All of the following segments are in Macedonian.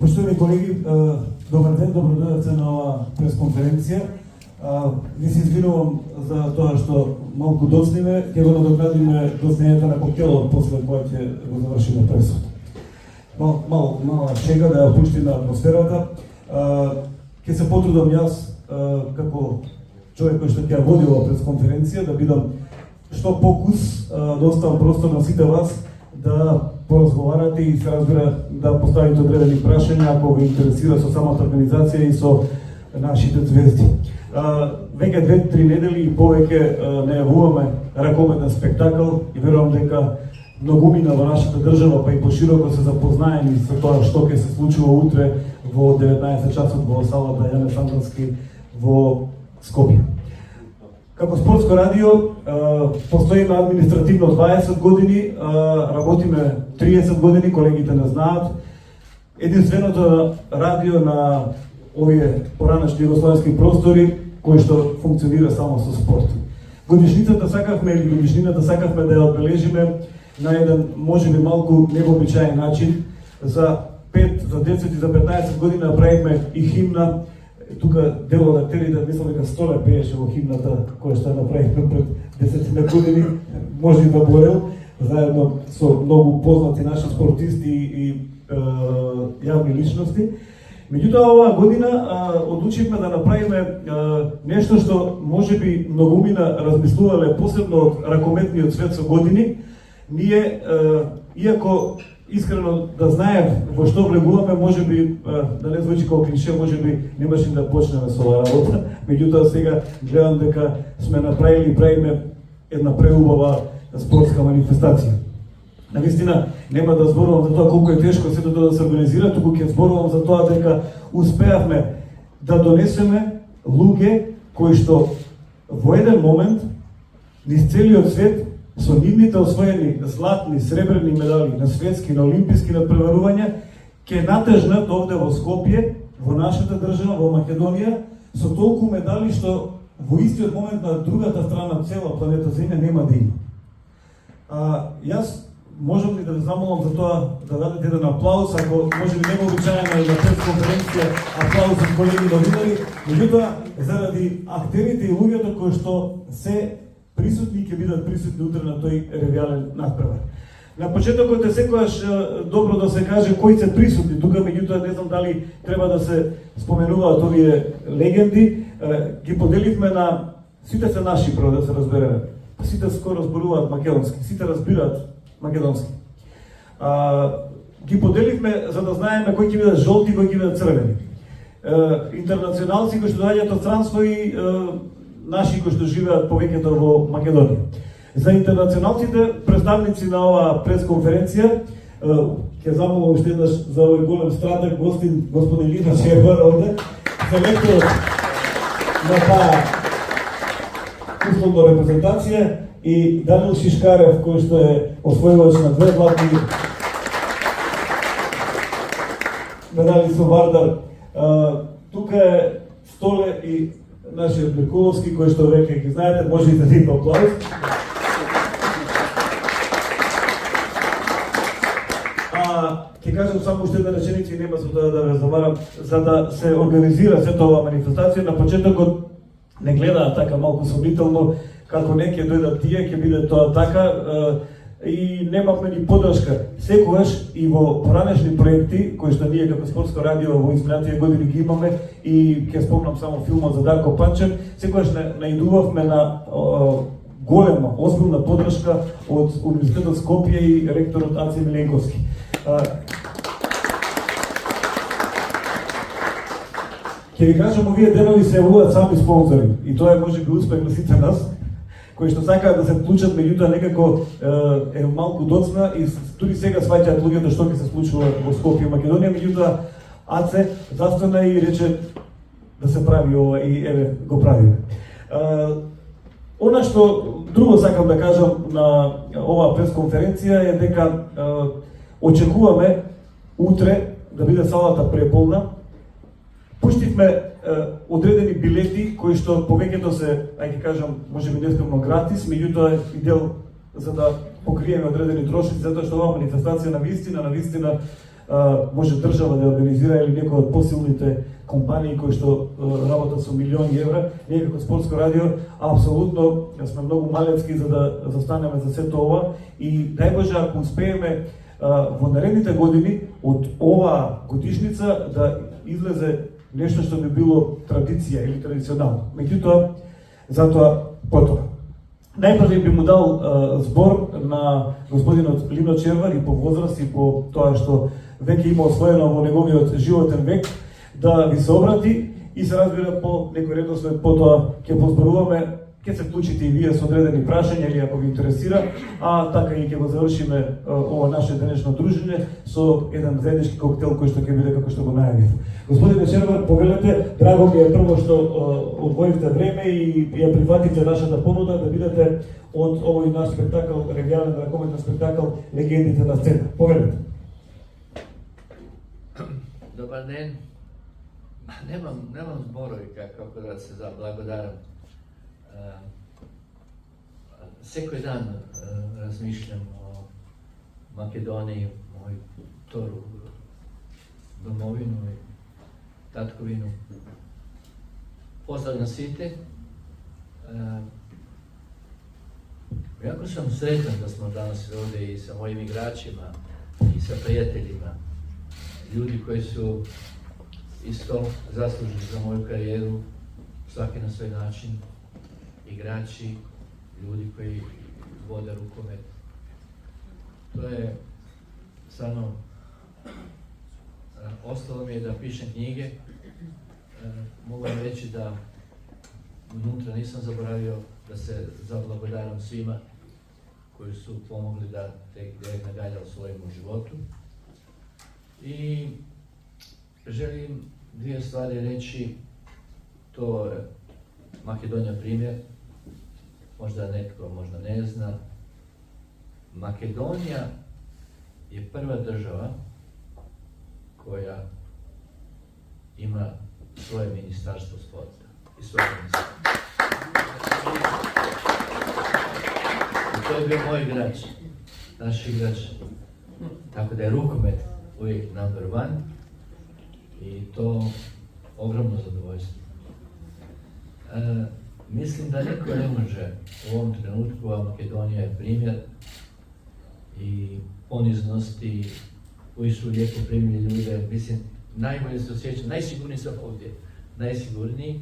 Поштовани колеги, добар ден, добродојавте на оваа пресконференција. Ви се извинувам за тоа што малку доцниме, ќе го надокнадиме доцнењето на коктелот после која ќе го завршиме пресот. Мала шега да ја опуштиме атмосферата. Ќе се потрудам јас како човек кој што ќе ја води оваа пресконференција да бидам што покус, да оставам простор на сите вас да поразговарате и се разбира да поставите одредени прашања ако ви интересира со самата организација и со нашите звезди. Веќе 2-3 недели и повеќе најавуваме ракометен спектакл и верувам дека многумина во нашата држава, па и пошироко се запознаени со тоа што ќе се случува утре во 19 часот во салата Јане Сандански во Скопје. Како спортско радио постоиме административно 20 години, работиме 30 години, колегите не знаат. Единственото радио на овие поранешни југословенски простори кој што функционира само со спорт. Годишнината сакавме да ја одбележиме на еден можеби малку невообичаен начин. За 5, за 10 и за 15 години направивме и химна. Тука дел од актерите мислам дека Столе пееше во химната која што направивме пред 10 години, може и да Борел, заедно со многу познати наши спортисти и јавни личности. Меѓутоа оваа година одлучивме да направиме нешто што можеби многумина размислувале посебно од ракометниот свет со години. Ние, иако искрено да знаев во што влегуваме, можеби да не звучи како клише, можеби немаше да почнеме со оваа работа. Меѓутоа сега гледам дека сме направили и правиме една преубава спортска манифестација. Навистина нема да зборувам за тоа колку е тешко сето тоа да се организира, туку ќе зборувам за тоа дека успеавме да донесеме луѓе кои што во еден момент низ целиот свет со нивните освоени златни, сребрени медали на светски, на олимписки надпреварувања ќе натежнат овде во Скопје, во нашата држава, во Македонија, со толку медали што во истиот момент на другата страна цела планета Земја нема да има. Јас можам ли да ве замолам за тоа да дадете еден аплауз, ако може би невообичаено и на пресконференција аплауз од колеги новинари, меѓутоа заради актерите и луѓето кои што се присутни ќе бидат присутни утре на тој ревијален надпревар. На почетокот е секогаш добро да се каже кои се присутни тука, меѓутоа не знам дали треба да се споменуваат овие легенди. Ги поделивме на сите се наши, прво да се разбереме. Сите скоро зборуваат македонски, сите разбираат македонски. Ги поделивме за да знаеме кои ќе бидат жолти, кои ќе бидат црвени. Интернационалци кои што доаѓаат од странство и наши кои што живеат повеќето во Македонија. За интернационалците, представници на оваа пресконференција, ќе замолам уште еднаш за овој голем стратег господин Лина Шербар овде, селекторот на таа фудбална репрезентација, и Данил Шишкарев, кој што е освојувач на 2 златни медали со Вардар. Тука е Столе и нашиот Меркуловски, кој што веќе ги знаете, може и да дадите аплауз. Ќе кажам само уште една реченица и нема со тоа да ве замарам, за да се организира сето оваа манифестација. На почетокот не гледаат така малку сомнително, како не ќе дојдат тие, ќе биде тоа така, и немавме ни поддршка. Секогаш и во поранешни проекти, кои што ние како спортско радио во изминатите години ги имаме, и ќе спомнам само филмот за Дарко Панчев, секогаш наидувавме на голема, озбилна поддршка од Универзитетот Скопје и ректорот Аце Миленковски. Ќе ви кажам, овие денови се јавуваат сами спонзори, и тоа е можеби успех на сите нас, кои што сакаат да се вклучат, меѓутоа некако е малку доцна и дури сега сваќаат луѓето што ќе се случува во Скопје, Македонија, меѓутоа Аце застана и рече да се прави ова и еве го правиме. Она што друго сакам да кажам на оваа пресконференција е дека очекуваме утре да биде салата преполна. Пуштивме одредени билети кои што повеќето се, ајде кажам, можеби нескромно гратис, меѓутоа и дел за да покриеме одредени трошоци, затоа што оваа манифестација на вистина може држава да организира или некој од посилните компании кои што работат со милиони евра. Ние како спортско радио апсолутно сме многу малецки за да застанеме за сето ова и најбоже ако успееме во наредните години од оваа годишница да излезе нешто што би било традиција или традиционално. Меѓутоа, затоа потоа. Најпрви би му дал збор на господинот Лино Червар и по возраст и по тоа што веќе има освоено во неговиот животен век, да ви се обрати и се разбира по некој редослед потоа ќе позборуваме, ќе се вклучите и вие со одредени прашања или ако ви интересира, а така и ќе го завршиме ова наше денешно дружење со еден заеднички коктел кој што ќе биде како што го најавив. Господине Червар, повелете, драго ми е прво што одвоивте време и ја прифатите нашата понуда да бидете од овој наш спектакл, регијален ракометен спектакл Легендите на сцена. Повелете. Добар ден. Немам зборови како да се заблагодарам. Секој дан размишлям о Македонија, мој втору домовину и татковину. Поздрав на сите. Јако сум среќен да сме данас овде и sa мојим играчима и sa пријателима, ljudi koji su isto zaslužni za moju karijeru, svaki na svoj način, igrači, ljudi koji vode rukomet. To je stvarno, ostalo mi je da pišem knjige, mogu vam reći da unutra nisam zaboravio da se zablagodaram svima koji su pomogli da te direktna galja osvojim u životu. I želim dvije stvari reći, to je Makedonija primjer, možda netko možda ne zna. Makedonija je prva država koja ima svoje ministarstvo sporta i svoje ministarstvo. I to je bio moj igrač, naš igrač, tako da je rukomet uvijek number one i to ogromno zadovoljstvo. Mislim da niko ne može u ovom trenutku, a Makedonija je primjer i poniznosti koji su lijepo primili ljude, mislim, najbolje se osjećam, najsigurniji sam ovdje, najsigurniji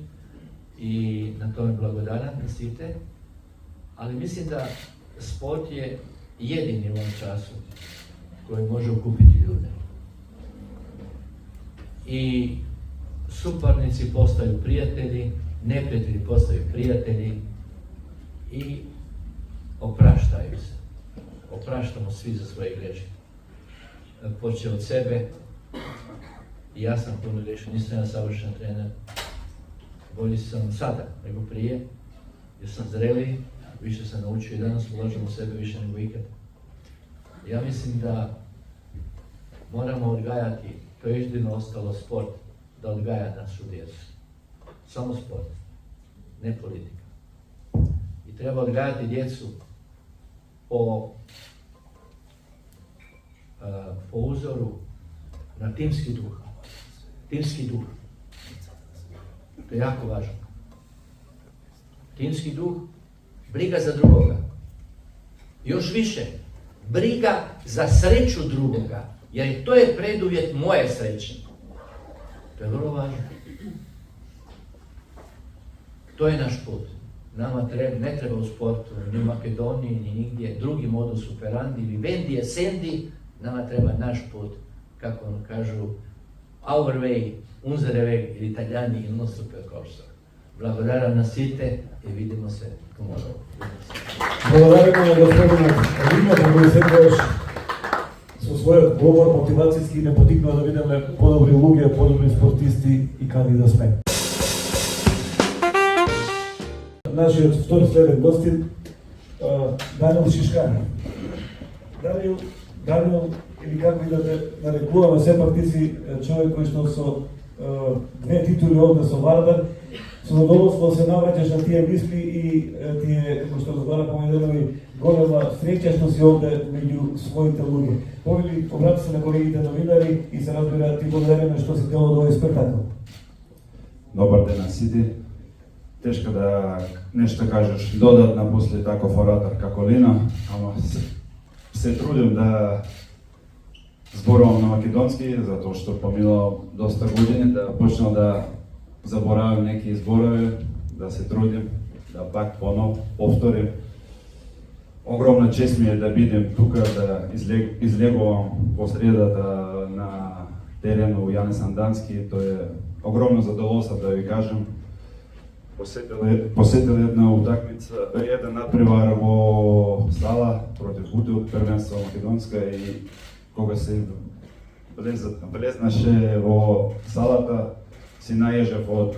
i na tome blagodaran nasite, ali mislim da sport je jedini u ovom času koji može okupiti ljude. I suparnici postaju prijatelji, neprijatelji postaju prijatelji i opraštaju se. Opraštamo svi za svoje greške. Počeo od sebe i ja sam puno grešio, nisam ja savršen trener. Bolji sam sada nego prije, jer sam zreliji, više sam naučio i danas ulažem u sebe više nego ikad. Ja mislim da moramo odgajati, to je jedino ostalo sport, da odgaja našu djecu. Samo sport, ne politika. I treba odgajati djecu po uzoru na timski duh. Timski duh. To je jako važno. Timski duh, briga za drugoga. Još više, briga za sreću drugoga, jer to je preduvjet moje sreće. To je vrlo važno. To je naš put. Nama ne treba u sportu, ni u Makedoniji, ni nigdje, drugi modus operandi, vivendi, essendi, nama treba naš put, kako ono kažu, our way, unsere Weg, ili Italijani, il nostro percorso. Благодарам на сите и видимо се tomorrow. Благодараме на господина Лино, кој секогаш со својот говор мотивацијски не потикнува да бидеме подобри луѓе, подобри спортисти и кади да сме. Нашиот втори следен гостин, Даниел Шишкар. Даниел, или како и да те нарекуваме, сепак ти си човек кој што со две титули овде со Вардар, со задоволство се навраќаш на тие мисли и тие, како што разговарав помеденови, голема среќа што си овде меѓу своите луѓе. Повели, обрати се на колегите новинари и се разбира ти благодариме што си дел од овој спектакл. Добар ден на сите. Тешко да нешто кажеш додатно после таков оратор како Лина, ама се трудим да зборувам на македонски, затоа што поминало доста години, да почнам да заборавам неки зборови, да се трудим, да пак повторим. Огромна чест ми е да бидем тука, да излегувам во средата на терен у Јане Сандански. Тоа е огромно задоволство да ви кажам. Посетил една утакмица, еден надпревар во сала против Бутил, првенство македонска, и кога се влезнаше во салата, си најежав од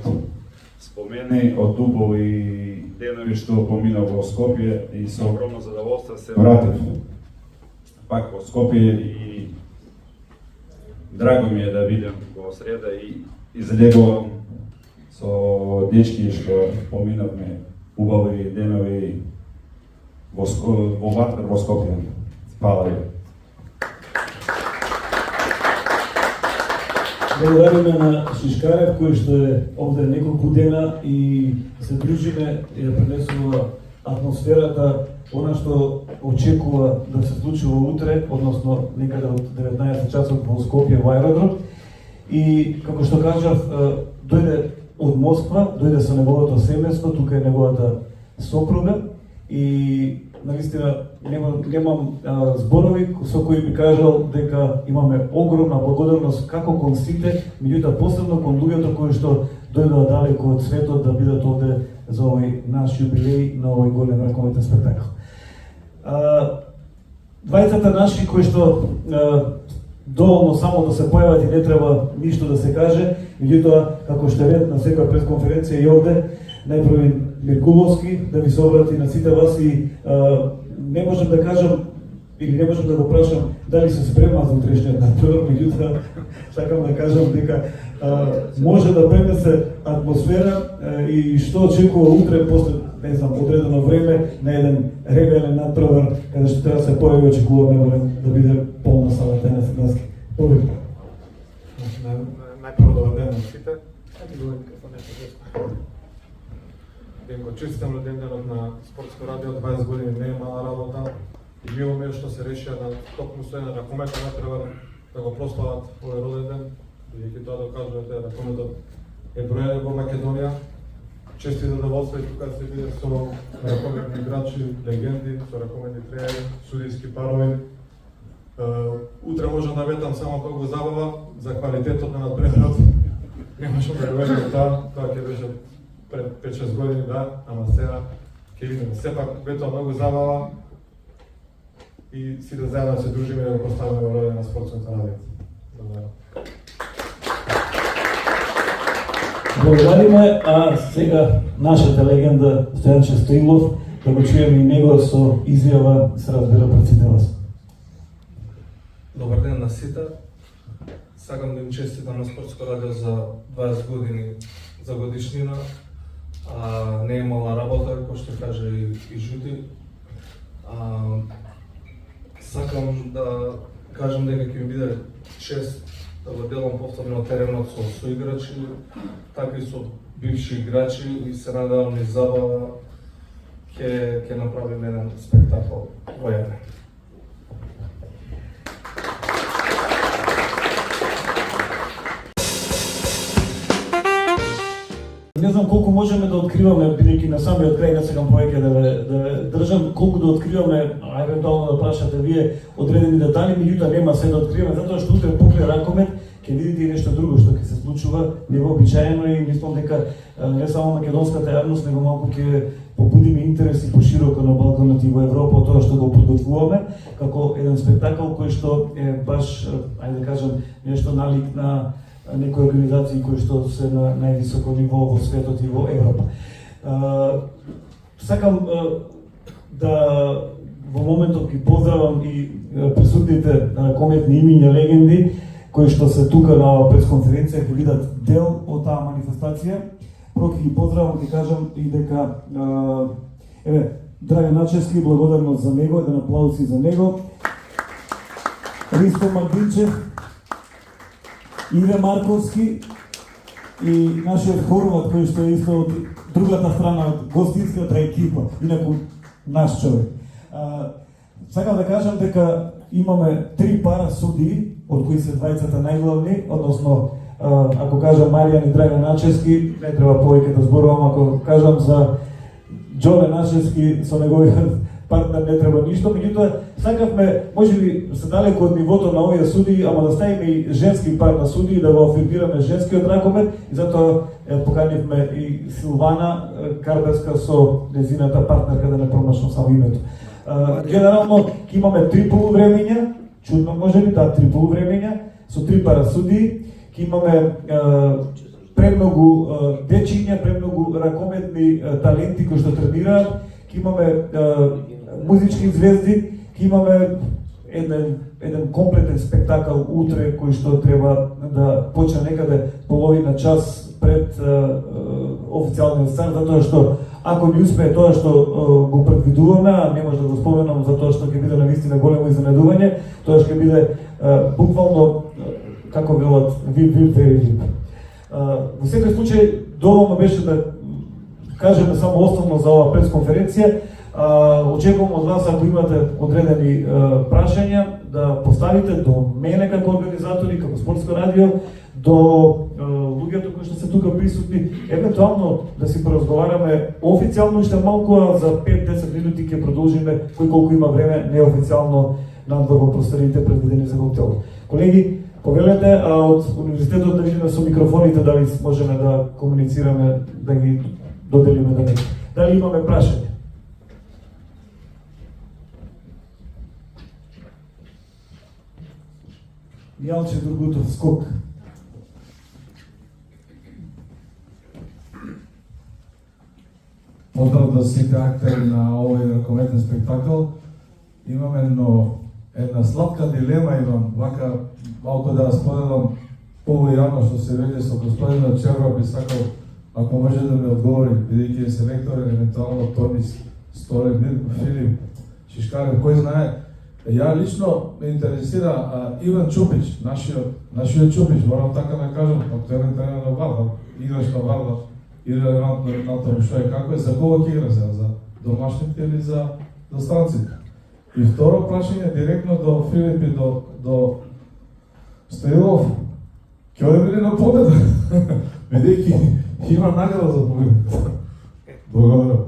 спомени, од убави денови што поминав во Скопје, и со огромно задоволство се вратив пак во Скопје, и драго ми е да видам во среда и излегувам со дечки што поминавме убави денови во ватер во Скопје. Фала ви. Благодариме на Шишкарев кој што е овде неколку дена и се дружиме и да пренесува атмосферата, она што очекува да се случува утре, односно некаде од 19 часот во Скопје во аеродром. И како што кажав, дојде од Москва, дојде со неговото семејство, тука е неговата сопруга, и навистина немам зборови со кои би кажал дека имаме огромна благодарност како кон сите, меѓутоа посебно кон луѓето кои што дојдоа далеко од светот да бидат овде за овој наш јубилеј на овој голем ракометен спектакл. Двајцата наши кои што доволно само да се појават и не треба ништо да се каже, меѓутоа како што е ред на секоја пресконференција и овде, најпрви Миркуловски да ви се обрати на сите вас и не можам да кажам или не можам да го прашам дали се спрема за утрешниот натпревар, меѓутоа сакам да кажам дека може да пренесе атмосфера и што очекува утре после, не знам, одредено време на еден регуларен натпревар каде што треба да се појави, очекуваме да биде полна салата на Седнански. Повеќе. Најпрво добар ден на сите. Ден го честитам на денот на Спортско радио, 20 години не е мала работа. И мило ми е што се решија на токму со еден ракометен натпревар да го прослават овој роден ден, бидејќи тоа докажува дека ракометот е броен во Македонија. Чести задоволство и тука се виде со ракометни играчи, легенди, со ракометни тренери, судиски парови. Утре можам да ветам само колку забава за квалитетот на натпреварот. Не можам да го ветам тоа ќе беше пред 5-6 години, да, ама сега ќе видиме. Сепак ветам многу забава и сите заедно се дружиме да го поставиме во роден на Спортското радио. Благодарам. Благодариме, а сега нашата легенда Стојанче Стоилов, да го чуеме и него со изјава, се разбира пред сите вас. Добар ден на сите. Сакам да им честитам на Спортско радио за 20 години за годишнина. Не е мала работа, кој што каже и Жути. Сакам да кажам дека ќе ми биде чест да го делам повторно теренот со соиграчи, така и со бивши играчи, и се надевам и забава ќе направиме еден спектакл во Јане. Не знам колку можеме да откриваме, бидејќи на самиот крај не сакам повеќе да држам, колку да откриваме, а евентуално да прашате вие одредени детали, меѓутоа нема се да откриваме, затоа што утре покрај ракомет ќе видите и нешто друго што ќе се случува невообичаено, и мислам дека не само македонската јавност, него малку ќе побудиме интерес и пошироко на Балканот и во Европа тоа што го подготвуваме како еден спектакл кој што е баш, ајде да кажам, нешто налик на некои организации кои што се на највисоко ниво во светот и во Европа. Сакам да во моментот ги поздравам и присутните ракометни имиња легенди кои што се тука на оваа пресконференција, ќе видат дел од таа манифестација. Прво ќе ги поздравам, ќе кажам и дека Драган Начевски, благодарност за него, еден аплауз и за него. Ристо Магдинчев, Иве Марковски и нашиот хорват кој што е исто од другата страна, од гостинската екипа, инаку наш човек. Сакам да кажам дека имаме 3 пара судии, од кои се двајцата најглавни, односно, ако кажам Маријан и Драган Начевски, не треба повеќе да зборувам, ако кажам за Џоле Начевски, со неговиот партнер не треба ништо, меѓутоа сакавме, можеби се далеко од нивото на овие судии, ама да ставиме и женски пар на судии, да го афирмираме женскиот ракомет, и затоа поканивме и Силвана Карберска со незината партнерка, да не промашам само името. Генерално ќе имаме 3 полувремења, чудно можеби, да, 3 полувремења, со 3 пара судии, ќе имаме премногу дечиња, премногу ракометни таленти кои што тренираат, ќе имаме музички звезди, ќе имаме еден комплетен спектакл утре кој што треба да почне некаде половина час пред официјалниот старт, затоа што ако ни успее тоа што го предвидуваме, а не може да го споменам затоа што ќе биде навистина големо изненадување, тоа ќе биде буквално, како велат, вип, very vip. Во секој случај, доволно беше да кажеме само основно за оваа пресконференција. Очекувам од вас, ако имате одредени прашања, да поставите до мене како организатори, како Спортско радио, до луѓето кои што се тука присутни, евентуално да си поразговараме официјално уште малку, а за 5-10 минути ќе продолжиме кој колку има време неофицијално надвор во просториите предвидени за коктел. Колеги, повелете, а од универзитетот да видиме со микрофоните дали можеме да комуницираме, да ги доделиме да не. Дали имаме прашање? Јалче Другутов, скок. Поздрав до сите актери на овој ракометен спектакл. Имам една сладка дилема, имам вака малку да споделам повојавно што се вели со господинот Черва, би сакал ако може да ми одговори, бидејќи е селектор, евентуално Тонис Столен, Филип Шишкарев, кој знае. Ја лично ме интересира Иван Чупич, нашиот Чупич, морам така да кажам, актуелен тренер на Вардар, играш на Вардар, и релевантно на тоа што е, како е, за кого ќе игра сега, за домашните или за странците? И второ прашање директно до Филип и до Стоилов, ќе оде на победа, бидејќи има награда за победа. Благодарам.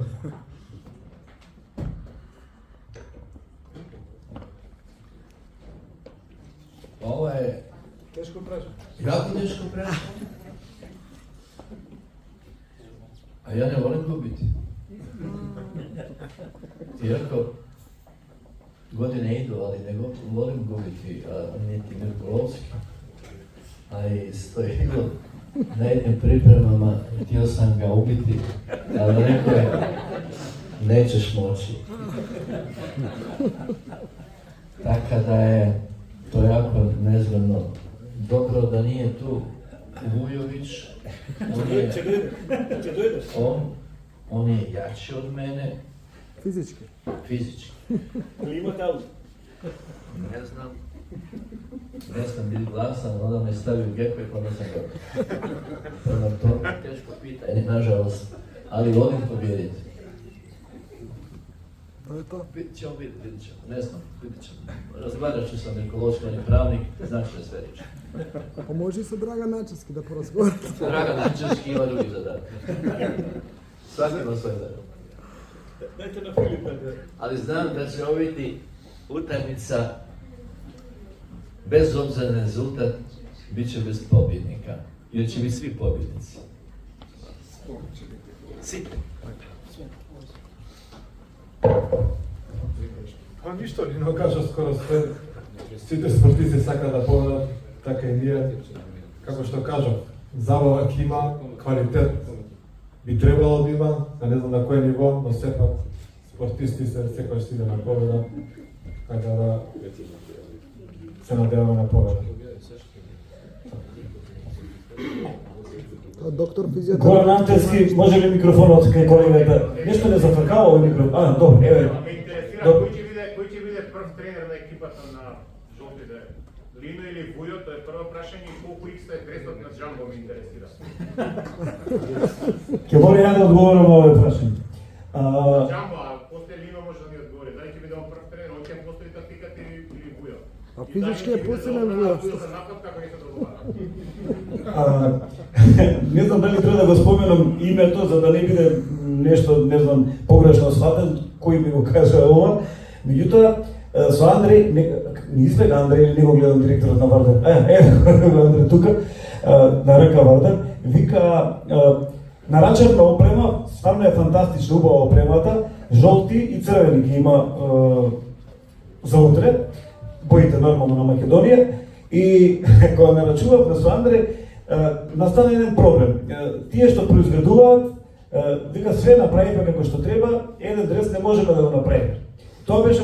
Ова е Тешко прашање. јако тешко прашање. А ја не волим губити. Иако године иду, али не волим губити, нити Мирковски, а и Стоилов на едним припремама htio sam ga ubiti, ali rekao je nećeš moći. Така да е to jako nezgodno. Dobro da nije tu Vujović, on je jači od mene. Fizički? Fizički. Ne znam. Ne znam biti glasan, onda me stavi u geku i onda sam dobro. Prema to teško pitanje, nažalost, ali volim pobjediti. To je to? Vidit ćemo, ne znam, vidit ćemo. Razgledat ću sam ekološki, on je pravnik, znači da sve riječi. Pa može i sa Dragan Načevski da porazgovarate. Dragan Načevski ima drugi zadatak. Svaki ima svoj zadatak. Dajte na Filipa. Ali znam da će ovo biti utakmica, bez obzira na rezultat, bit će bez pobjednika. Jer će biti svi pobjednici. Svi. Па ништо, Рино кажа скоро све. Сите спортисти сакаат да победат, така и ние. Како што кажав, забава ќе има, квалитет би требало да има, не знам на кој ниво, но сепак спортисти се секој што иде на победа, така да се надеваме на победа. Тоа доктор физијата. Горан Антевски, може ли микрофонот кај колегата? Нешто не зафркава овој микрофон. Добро, еве. Ме интересира кој ќе биде прв тренер на екипата на жолтите? Лино или Вујо? Тоа е прво прашање и колку икста е дресот на Джамбо ме интересира. Ќе мора ја да одговорам на овој прашање. Джамбо, а после Лино може да ми одговори. Дали ќе биде он прв тренер, он ќе постои тактиката или Вујо? А физички е посилен Вујо. Вујо за напад како ќе се договара? Не знам дали треба да го споменам името за да не биде нешто, не знам, погрешно сватен, кој ми го кажа ова. Меѓутоа, со Андреј, не избега Андреј или не го гледам директорот на Вардар. Андреј тука, на река Вардар, вика, нарачавме опрема, стварно е фантастична, убава опремата, жолти и црвени ги има за утре, боите нормално на Македонија, и кога нарачувавме со Андреј, настана еден проблем. Тие што произведуваат, вика све направиме како што треба, еден дрес не можеме да го направиме. Тоа беше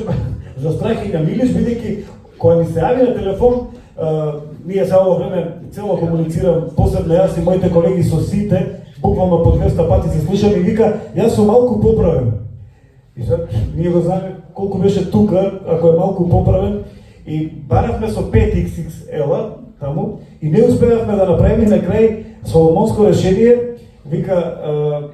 за страх и на Милиш, бидејќи кога ни се јави на телефон, ние за ово време цело комуницирам, посебно јас и моите колеги со сите, буквално по 200 пати се слушам и вика, јас сум малку поправен. И сега ние го знаеме колку беше тука, ако е малку поправен, и баравме со 5XXL таму и не успеавме да направиме на крај соломонско решение, вика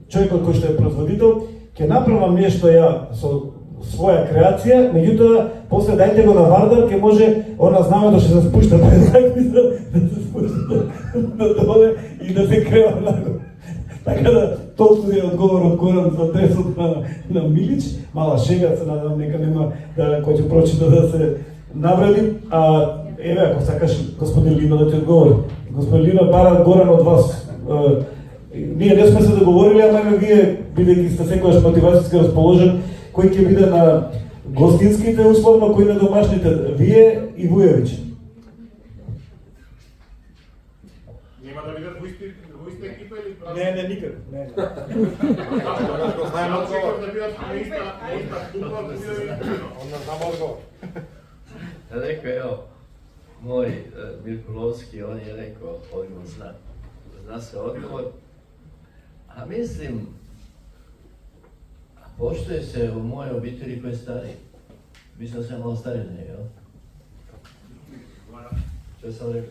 човекот кој што е производител, ќе направам нешто ја со своја креација, меѓутоа после дајте го на Вардар, ќе може она знамето што се спушта да се спушта надоле и да се крева нагоре. Така да, толку е одговор од Горан за дресот на Милич. Мала шега, се надам нека нема да кој ќе прочита да се навреди. Еве, ако сакаш господин Лино да ти одговори. Господин Лино, бара Горан од вас. Ние не сме се договорили, ама вие, бидејќи сте секогаш мотивацијски расположен, кој ќе биде на гостинските условно, кој на домашните, вие и Вујевиќ. Нема да бидат во иста екипа или просто? Не, никак. Не. Знаем одговор да бидат на иста клуба, да бидат Onda znam odgovor. Rekao, evo, moj Mirkulovski, on je rekao, odgovor zna se odgovor, a mislim, poštuje se u mojoj obitelji koji je stariji. Mislim da sam malo stariji od njega, jel? Što sam rekao?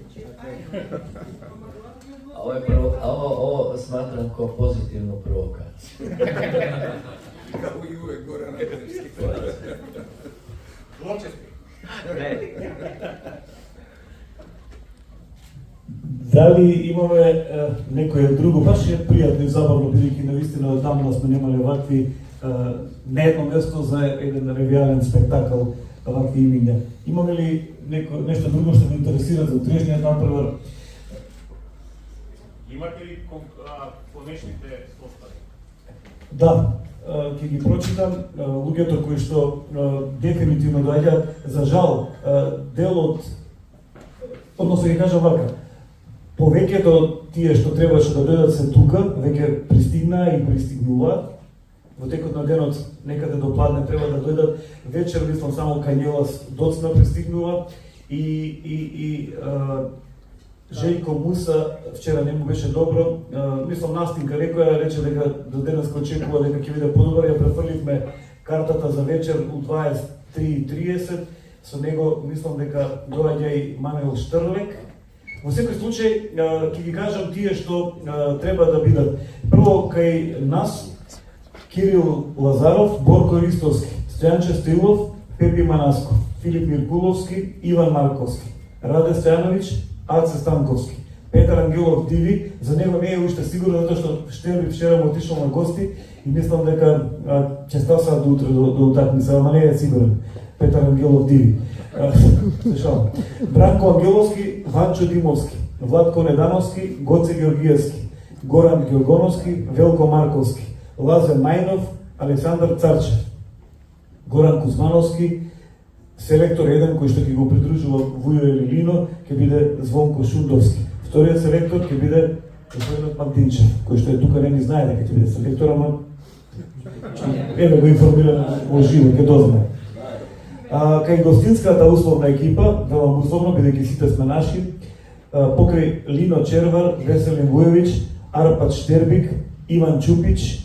A ovo smatram kao pozitivnu provokaciju. Kao i uvek Goran Antevski. Zločesti. Ne. Дали имаме некој друго, баш е пријатно и забавно, бидејќи навистина давно сме немале вакви на едно место за еден ревијален спектакл, вакви имиња. Имаме ли нешто друго што ме интересира за утрешниот натпревар? Имате ли понешните состави? Да, ќе ги прочитам луѓето кои што дефинитивно доаѓаат. За жал, дел од, односно ќе кажам вака, повеќето тие што требаше да дојдат се тука, веќе пристигнаа и пристигнуваат. Во текот на денот, некаде до пладне треба да дојдат. Вечер, мислам, само Кањелас доцна пристигнува и Жејко Муса вчера не му беше добро. Мислам, Настинка рече дека до денеска очекува дека ќе биде подобар. Ја префрливме картата за вечер у 23:30. Со него мислам дека доаѓа и Мануел Штрлек. Во секој случај, ќе ги кажам тие што треба да бидат. Прво кај нас Кирил Лазаров, Борко Ристовски, Стојанче Стоилов, Пепи Манасков, Филип Миркуловски, Иван Марковски, Раде Стојановиќ, Аце Станковски, Петар Ангелов Диви. За него не е уште сигурно, затоа што Штерби вчера му отишол на гости и мислам дека ќе стаса до утре до утакмица, ама не е сигурен. Петар Ангелов Диви. Бранко Ангеловски, Ванчо Димовски, Владко Недановски, Гоце Георгиевски, Горан Георгоновски, Велко Марковски, Лазе Мајнов, Александар Царчев, Горан Кузмановски, селектор 1 кој што ќе го придружува Вујо или Лино, ќе биде Звонко Шундовски. Вториот селектор ќе биде господинот Мантинчев, кој што е тука, не ни знае дека ќе биде селектор, ама еве го информирам во живо, ќе дознае. Кај гостинската условна екипа, велам условно, бидејќи сите сме наши, покрај Лино Червар, Веселин Вујовиќ, Арпад Штербик, Иван Чупич,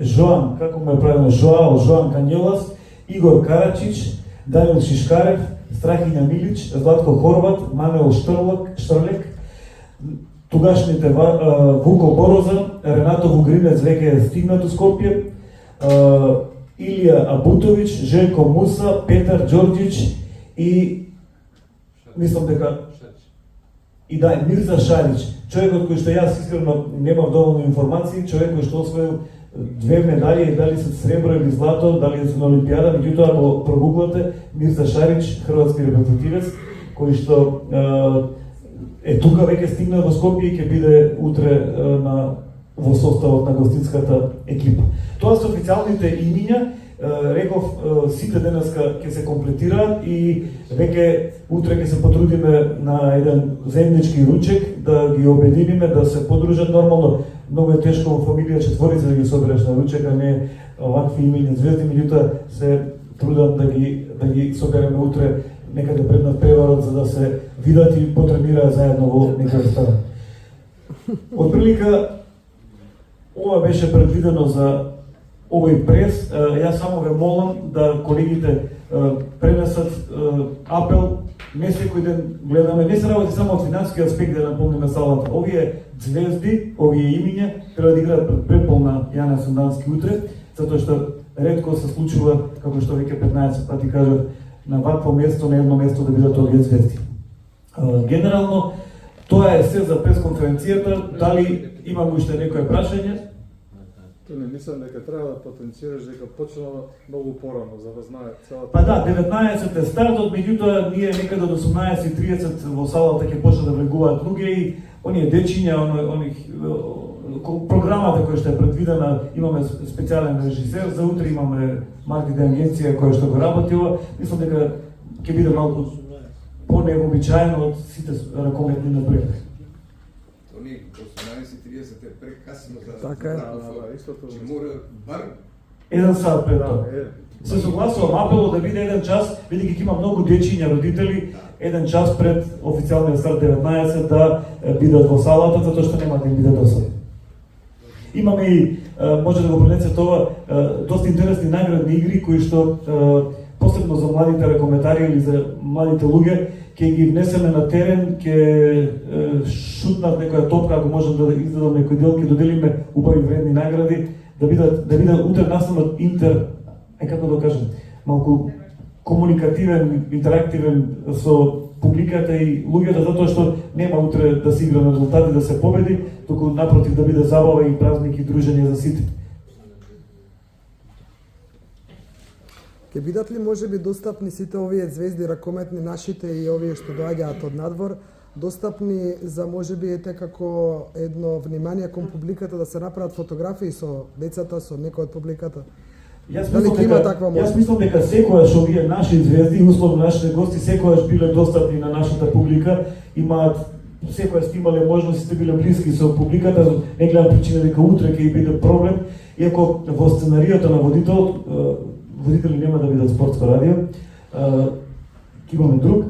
Жоан, како му е правилно, Жоан Канјелас, Игор Карачич, Данил Шишкарев, Страхиња Милич, Златко Хорват, Мануел Штрлек, тугашните Вуко Бороза, Ренато Вугринец веќе е стигнат у Скопје, Илија Абутовиќ, Желко Муса, Петар Ѓорѓич и мислам дека Мирза Шарич, човекот кој што јас искрено немав доволно информации, човек кој што освоил 2 медали, дали се сребро или злато, дали е на Олимпијада, меѓутоа ако прогуглате Мирза Шарич, хрватски репрезентативец, кој што е тука веќе стигна во Скопје и ќе биде утре во составот на гостинската екипа. Тоа се официјалните имиња, реков сите денеска ќе се комплетираат и веќе утре ќе се потрудиме на еден заеднички ручек да ги обединиме, да се подружат. Нормално многу е тешко во фамилија четворица да ги собереш на ручек, а не овакви имени звезди, меѓутоа се трудам да ги собереме утре некаде пред надпреварот за да се видат и потренираат заедно во некој ресторан. Отприлика ова беше предвидено за овој прес. Јас само ве молам да колегите пренесат апел. Не секој ден гледаме, не се работи само од финансиски аспект да наполниме салата. Овие звезди, овие имиња треба да играат преполна Јана Сандански утре, затоа што ретко се случува, како што веќе 15 пати кажат, на вакво место, на едно место да бидат овие звезди. Генерално, тоа е се за пресконференцијата. Дали имам уште некој прашање? Не мислам дека треба да потенцираш дека почнува многу порано, за да знае целата. Па да, 19 е стартот, меѓутоа ние некаде до 18:30 во салата ќе почнат да влегуваат луѓе и оние дечиња, програмата која што е предвидена, имаме специјален режисер, за утре имаме маркетинг агенција која што го работила. Мислам дека ќе биде малку по-невообичаено од сите ракометни напредби. Тони, 18:30 е прекасно за Така е. Истото. Че мора бар 1 сат пред тоа. Се согласувам апелот да биде 1 час, бидејќи ќе има многу дечиња родители, 1 час пред официјалниот старт 19 да бидат во салата, затоа што нема да им биде досадно. Имаме и, може да го пренесе тоа, доста интересни наградни игри кои што посебно за младите ракометари или за младите луѓе ќе ги внесеме на терен, ќе шутнат некоја топка, ако можем да издадам некој дел, ќе доделиме убави вредни награди, да биде утре настанот како да кажем, малку комуникативен, интерактивен со публиката и луѓето, затоа што нема утре да се игра на резултати, да се победи, туку напротив да биде забава и празник и дружење за сите. Ке бидат ли можеби достапни сите овие звезди ракометни нашите и овие што доаѓаат од надвор, достапни за можеби ете како едно внимание кон публиката да се направат фотографии со децата, со некој од публиката? Јас мислам дека секојаш овие наши звезди, условно нашите гости, секојаш биле достапни на нашата публика, имаат секојаш сте имале можност, сте биле блиски со публиката, не гледам причина дека утре ќе биде проблем, иако во сценариото на водители нема да бидат спортско радио, ќе имаме друг,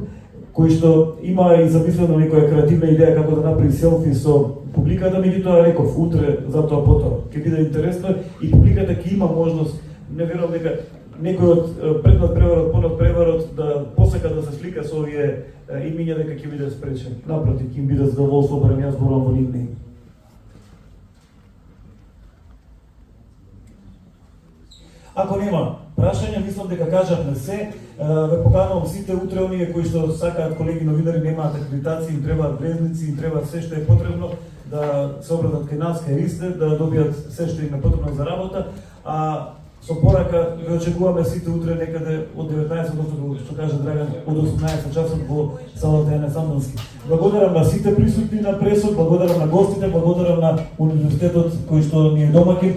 кој што има и замислено некоја креативна идеја како да направи селфи со публиката, меѓутоа реков утре, затоа потоа ќе биде интересно и публиката ќе има можност. Не верувам дека некој од пред надпреварот, по надпреварот да посека да се слика со овие имиња дека ќе биде спречен. Напротив, ќе им биде задоволство, барем јас зборувам во нивно име. Ако нема прашања, мислам дека кажавме се. Ве поканувам сите утре оние кои што сакаат, колеги новинари, немаат акредитација, им требаат врезници, им треба се што е потребно да се обратат кај нас, кај Ристе, да добијат се што им е потребно за работа. А со порака ве очекуваме сите утре некаде од 19, одnosno што каже Драган, од 18 часот во салата Јане Сандански. Благодарам на сите присутни на пресот, благодарам на гостите, благодарам на универзитетот кој што ни е домаќин.